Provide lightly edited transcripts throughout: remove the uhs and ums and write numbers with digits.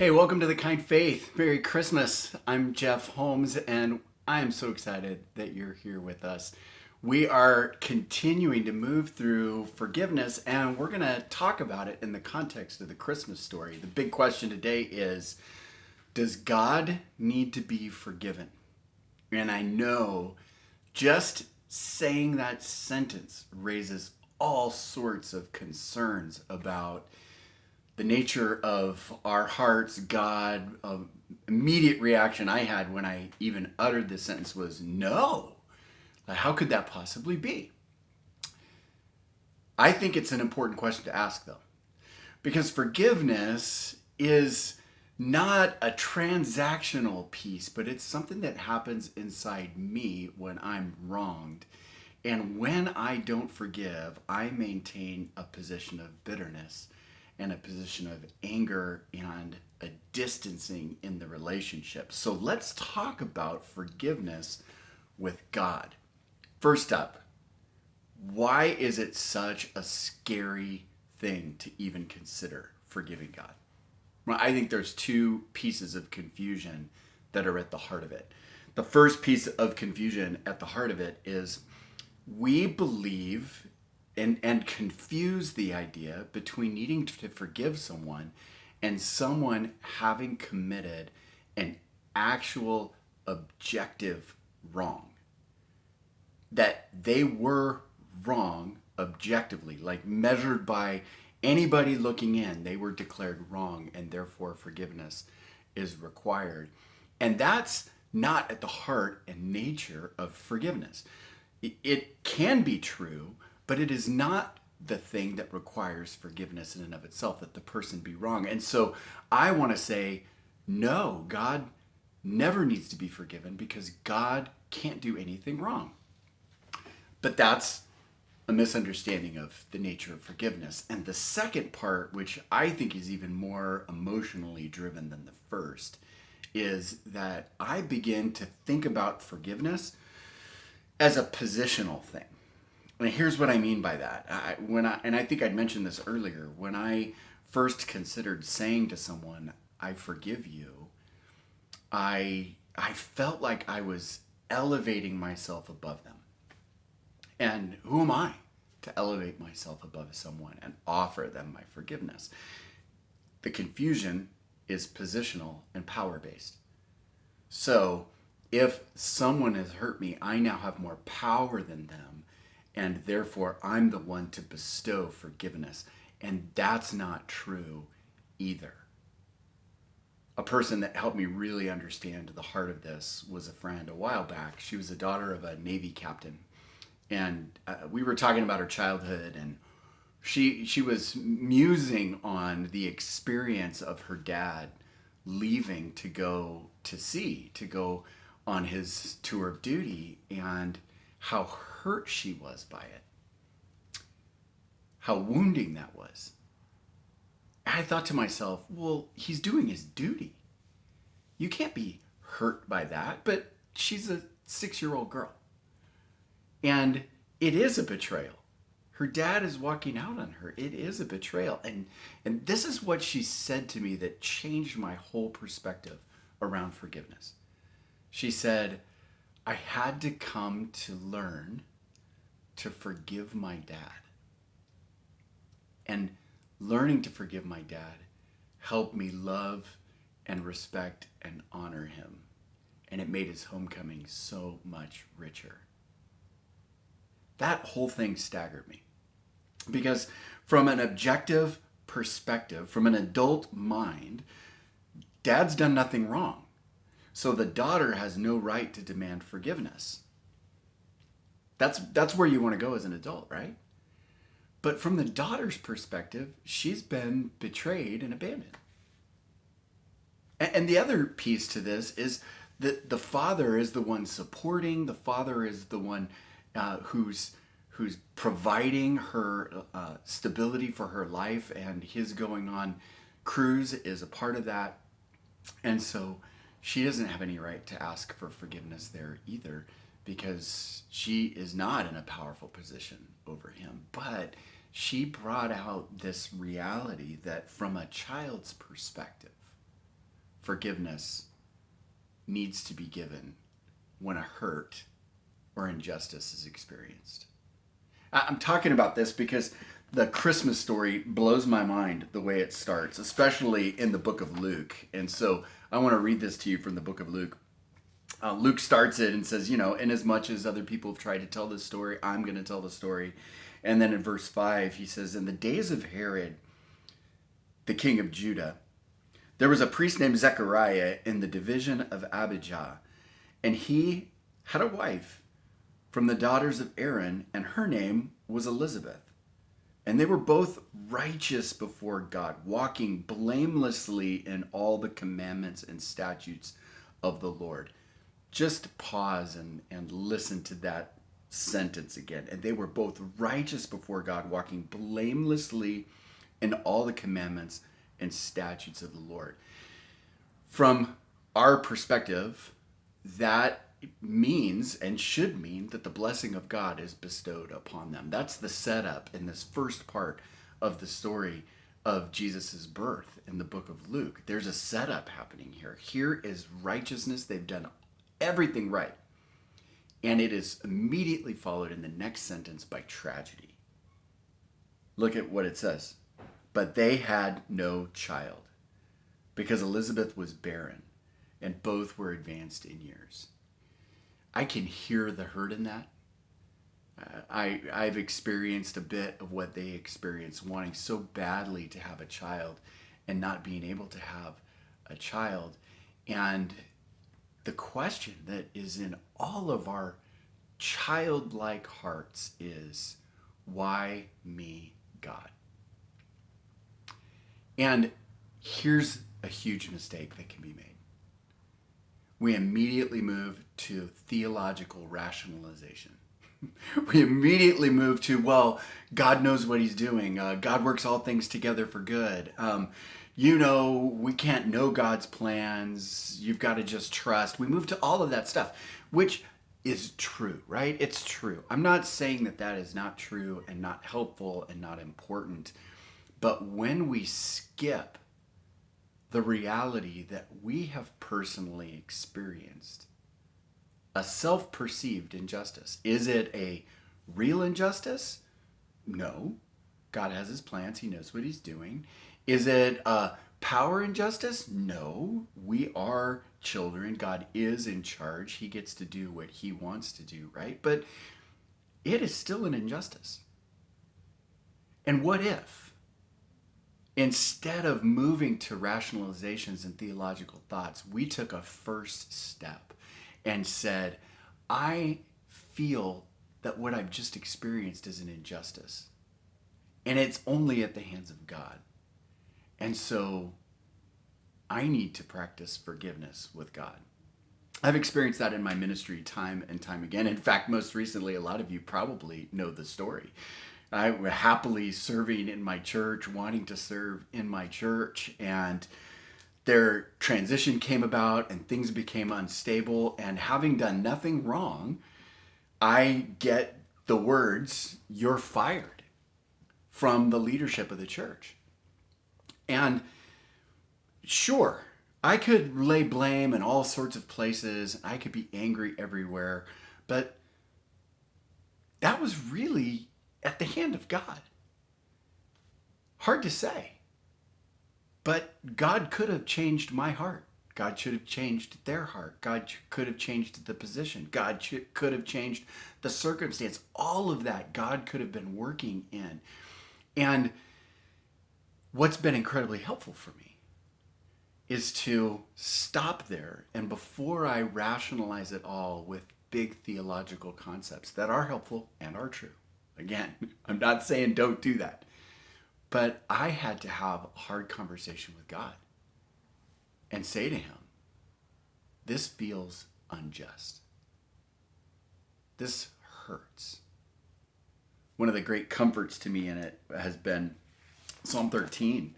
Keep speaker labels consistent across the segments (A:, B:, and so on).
A: Hey, welcome to The Kind Faith. Merry Christmas. I'm Jeff Holmes, and I am so excited that you're here with us. We are continuing to move through forgiveness, and we're going to talk about it in the context of the Christmas story. The big question today is, does God need to be forgiven? And I know just saying that sentence raises all sorts of concerns about the nature of our hearts, God. Immediate reaction I had when I even uttered this sentence was no. How could that possibly be? I think it's an important question to ask, though, because forgiveness is not a transactional piece, but it's something that happens inside me when I'm wronged. And when I don't forgive, I maintain a position of bitterness and a position of anger and a distancing in the relationship. So let's talk about forgiveness with God. First up, why is it such a scary thing to even consider forgiving God? Well, I think there's two pieces of confusion that are at the heart of it. The first piece of confusion at the heart of it is we believe and confuse the idea between needing to forgive someone and someone having committed an actual objective wrong. That they were wrong objectively, like measured by anybody looking in, they were declared wrong, and therefore forgiveness is required. And that's not at the heart and nature of forgiveness. It can be true, but it is not the thing that requires forgiveness in and of itself, that the person be wrong. And so I want to say, no, God never needs to be forgiven because God can't do anything wrong. But that's a misunderstanding of the nature of forgiveness. And the second part, which I think is even more emotionally driven than the first, is that I begin to think about forgiveness as a positional thing. And here's what I mean by that. I think I'd mentioned this earlier. When I first considered saying to someone, "I forgive you," I felt like I was elevating myself above them. And who am I to elevate myself above someone and offer them my forgiveness? The confusion is positional and power based. So if someone has hurt me, I now have more power than them, and therefore I'm the one to bestow forgiveness. And that's not true either. A person that helped me really understand the heart of this was a friend a while back. She was the daughter of a Navy captain. And we were talking about her childhood, and she was musing on the experience of her dad leaving to go to sea, to go on his tour of duty, and how hurt she was by it, how wounding that was. I thought to myself, well, he's doing his duty. You can't be hurt by that, but she's a 6-year-old girl. And it is a betrayal. Her dad is walking out on her. It is a betrayal. And this is what she said to me that changed my whole perspective around forgiveness. She said, I had to come to learn to forgive my dad. And learning to forgive my dad helped me love and respect and honor him. And it made his homecoming so much richer. That whole thing staggered me. Because from an objective perspective, from an adult mind, dad's done nothing wrong. So the daughter has no right to demand forgiveness. That's where you want to go as an adult, right? But from the daughter's perspective, she's been betrayed and abandoned. And the other piece to this is that the father is the one supporting, the father is the one who's providing her stability for her life, and his going on cruise is a part of that. And so she doesn't have any right to ask for forgiveness there either, because she is not in a powerful position over him. But she brought out this reality that from a child's perspective, forgiveness needs to be given when a hurt or injustice is experienced. I'm talking about this because the Christmas story blows my mind the way it starts, especially in the book of Luke. And so I want to read this to you from the book of Luke. Luke starts it and says, inasmuch as other people have tried to tell this story, I'm going to tell the story. And then in verse 5, he says, in the days of Herod, the king of Judah, there was a priest named Zechariah in the division of Abijah, and he had a wife from the daughters of Aaron, and her name was Elizabeth. And they were both righteous before God, walking blamelessly in all the commandments and statutes of the Lord. Just pause and listen to that sentence again. And they were both righteous before God, walking blamelessly in all the commandments and statutes of the Lord. From our perspective, that means and should mean that the blessing of God is bestowed upon them. That's the setup in this first part of the story of Jesus's birth in the book of Luke. There's a setup happening here. Here is righteousness. They've done everything right. And it is immediately followed in the next sentence by tragedy. Look at what it says. But they had no child because Elizabeth was barren and both were advanced in years. I can hear the hurt in that. I've experienced a bit of what they experienced, wanting so badly to have a child and not being able to have a child. And the question that is in all of our childlike hearts is, why me, God? And here's a huge mistake that can be made. We immediately move to theological rationalization. We immediately move to, well, God knows what he's doing. God works all things together for good. We can't know God's plans. You've got to just trust. We move to all of that stuff, which is true, right? It's true. I'm not saying that that is not true and not helpful and not important. But when we skip the reality that we have personally experienced a self-perceived injustice. Is it a real injustice? No. God has his plans. He knows what he's doing. Is it a power injustice? No. We are children. God is in charge. He gets to do what he wants to do, right? But it is still an injustice. And what if, instead of moving to rationalizations and theological thoughts, we took a first step and said, I feel that what I've just experienced is an injustice. And it's only at the hands of God. And so I need to practice forgiveness with God. I've experienced that in my ministry time and time again. In fact, most recently, a lot of you probably know the story. I was happily serving in my church, wanting to serve in my church, and their transition came about and things became unstable. And having done nothing wrong, I get the words, "You're fired," from the leadership of the church. And sure, I could lay blame in all sorts of places. I could be angry everywhere. But that was really at the hand of God. Hard to say. But God could have changed my heart. God should have changed their heart. God could have changed the position. God could have changed the circumstance. All of that God could have been working in. And what's been incredibly helpful for me is to stop there, and before I rationalize it all with big theological concepts that are helpful and are true. Again, I'm not saying don't do that. But I had to have a hard conversation with God and say to him, this feels unjust. This hurts. One of the great comforts to me in it has been Psalm 13.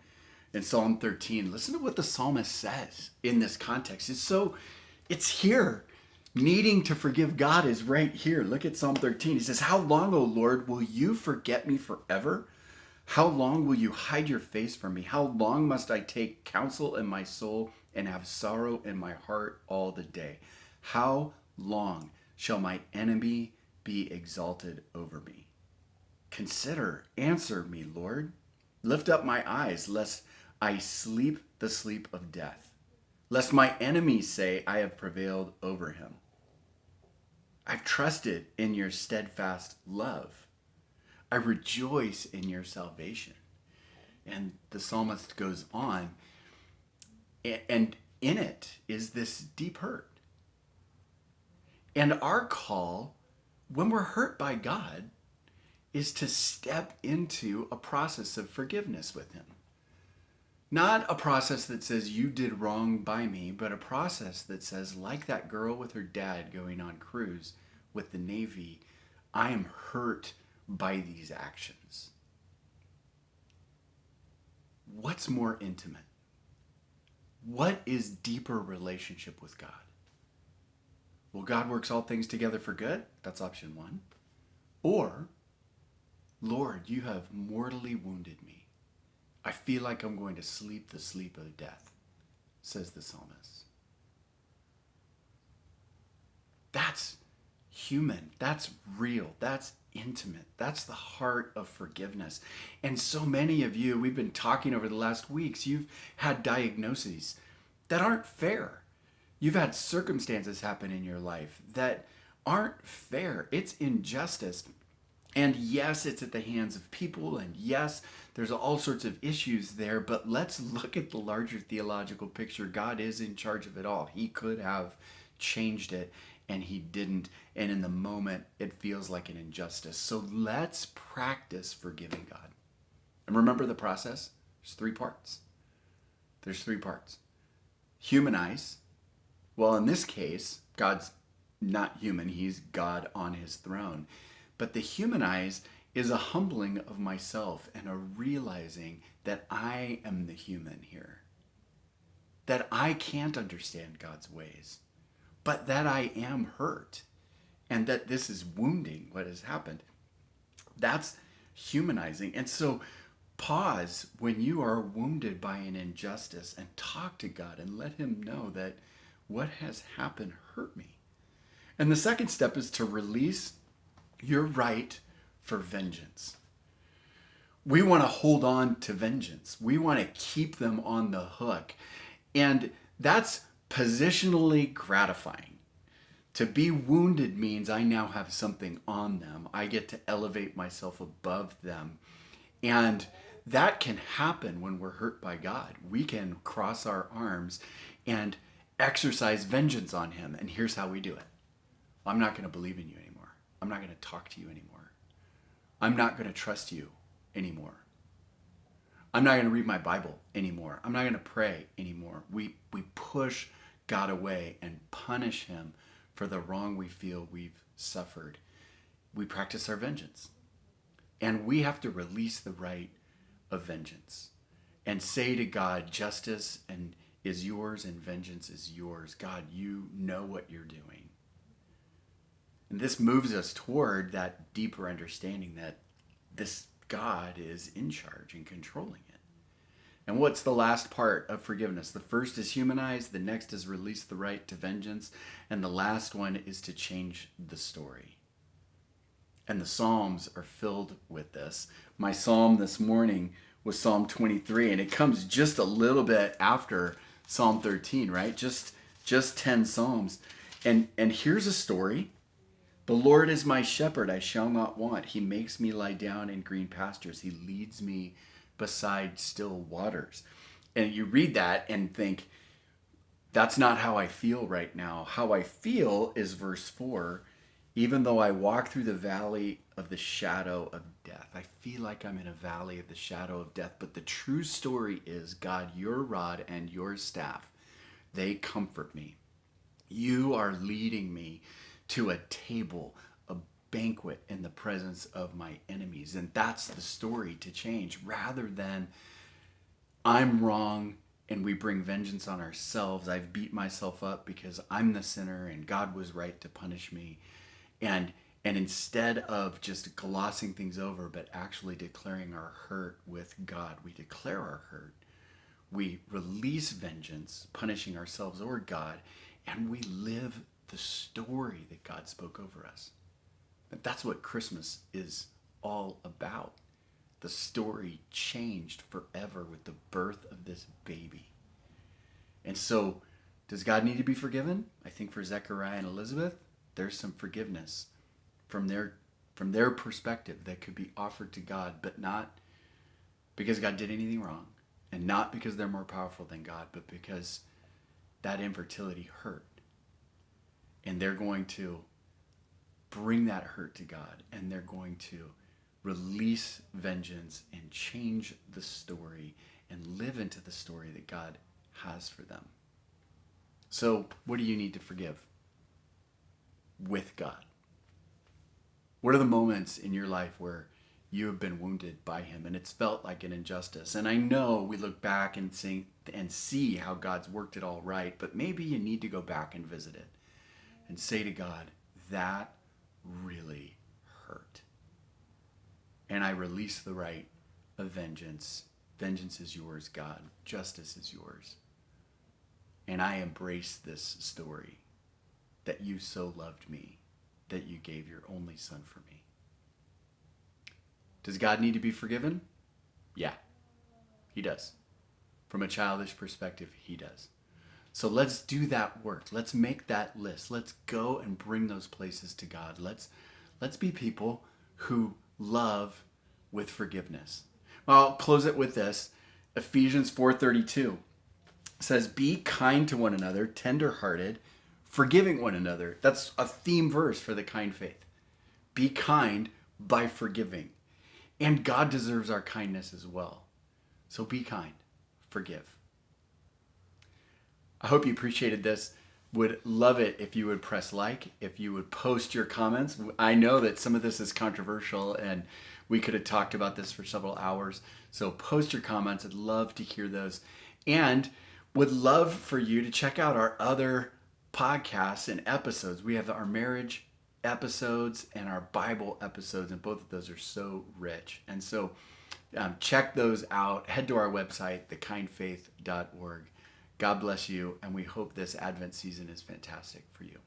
A: In Psalm 13, listen to what the psalmist says in this context. It's here. Needing to forgive God is right here. Look at Psalm 13. He says, how long, O Lord, will you forget me forever? How long will you hide your face from me? How long must I take counsel in my soul and have sorrow in my heart all the day. How long shall my enemy be exalted over me? Consider, answer me, Lord. Lift up my eyes, lest I sleep the sleep of death, lest my enemies say, I have prevailed over him. I've trusted in your steadfast love. I rejoice in your salvation. And the psalmist goes on, and in it is this deep hurt. And our call, when we're hurt by God, is to step into a process of forgiveness with him. Not a process that says you did wrong by me, but a process that says, like that girl with her dad going on cruise with the Navy, I am hurt by these actions. What's more intimate? What is deeper relationship with God? Well, God works all things together for good. That's option one. Or, Lord, you have mortally wounded me. I feel like I'm going to sleep the sleep of death, says the psalmist. That's human. That's real. That's intimate. That's the heart of forgiveness. And so many of you, we've been talking over the last weeks, you've had diagnoses that aren't fair. You've had circumstances happen in your life that aren't fair. It's injustice. And yes, it's at the hands of people. And yes, there's all sorts of issues there. But let's look at the larger theological picture. God is in charge of it all. He could have changed it, and he didn't. And in the moment, it feels like an injustice. So let's practice forgiving God. And remember the process? There's three parts. Humanize. Well, in this case, God's not human. He's God on his throne. But the humanize is a humbling of myself and a realizing that I am the human here. That I can't understand God's ways, but that I am hurt and that this is wounding what has happened. That's humanizing. And so pause when you are wounded by an injustice and talk to God and let him know that what has happened hurt me. And the second step is to release your right for vengeance. We want to hold on to vengeance. We want to keep them on the hook. And that's positionally gratifying. To be wounded means I now have something on them. I get to elevate myself above them. And that can happen when we're hurt by God. We can cross our arms and exercise vengeance on him. And here's how we do it. I'm not going to believe in you anymore. I'm not going to talk to you anymore. I'm not going to trust you anymore. I'm not going to read my Bible anymore. I'm not going to pray anymore. We push God away and punish him for the wrong we feel we've suffered. We practice our vengeance. And we have to release the right of vengeance and say to God, justice is yours and vengeance is yours. God, you know what you're doing. And this moves us toward that deeper understanding that this God is in charge and controlling it. And what's the last part of forgiveness? The first is humanize, the next is release the right to vengeance, and the last one is to change the story. And the Psalms are filled with this. My psalm this morning was Psalm 23, and it comes just a little bit after Psalm 13, right? Just 10 Psalms. And here's a story. The Lord is my shepherd, I shall not want. He makes me lie down in green pastures. He leads me beside still waters. And you read that and think, that's not how I feel right now. How I feel is verse 4. Even though I walk through the valley of the shadow of death. I feel like I'm in a valley of the shadow of death. But the true story is, God, your rod and your staff, they comfort me. You are leading me to a table, a banquet in the presence of my enemies. And that's the story to change, rather than I'm wrong and we bring vengeance on ourselves. I've beat myself up because I'm the sinner and God was right to punish me. And instead of just glossing things over, but actually declaring our hurt with God, we declare our hurt we release vengeance, punishing ourselves or God, and we live the story that God spoke over us. That's what Christmas is all about. The story changed forever with the birth of this baby. And so, does God need to be forgiven? I think for Zechariah and Elizabeth, there's some forgiveness from their perspective that could be offered to God, but not because God did anything wrong, and not because they're more powerful than God, but because that infertility hurt. And they're going to bring that hurt to God, and they're going to release vengeance and change the story and live into the story that God has for them. So, what do you need to forgive with God? What are the moments in your life where you have been wounded by him and it's felt like an injustice? And I know we look back and see how God's worked it all right, but maybe you need to go back and visit it and say to God, that really hurt. And I release the right of vengeance. Vengeance is yours, God. Justice is yours. And I embrace this story that you so loved me, that you gave your only son for me. Does God need to be forgiven? Yeah, he does. From a childish perspective, he does. So let's do that work. Let's make that list. Let's go and bring those places to God. Let's be people who love with forgiveness. Well, I'll close it with this. Ephesians 4:32 says, be kind to one another, tender-hearted, forgiving one another. That's a theme verse for the kind faith. Be kind by forgiving. And God deserves our kindness as well. So be kind, forgive. I hope you appreciated this. Would love it if you would press like, if you would post your comments. I know that some of this is controversial and we could have talked about this for several hours. So post your comments. I'd love to hear those. And would love for you to check out our other podcasts and episodes. We have our marriage episodes and our Bible episodes, and both of those are so rich. And so check those out. Head to our website, thekindfaith.org. God bless you, and we hope this Advent season is fantastic for you.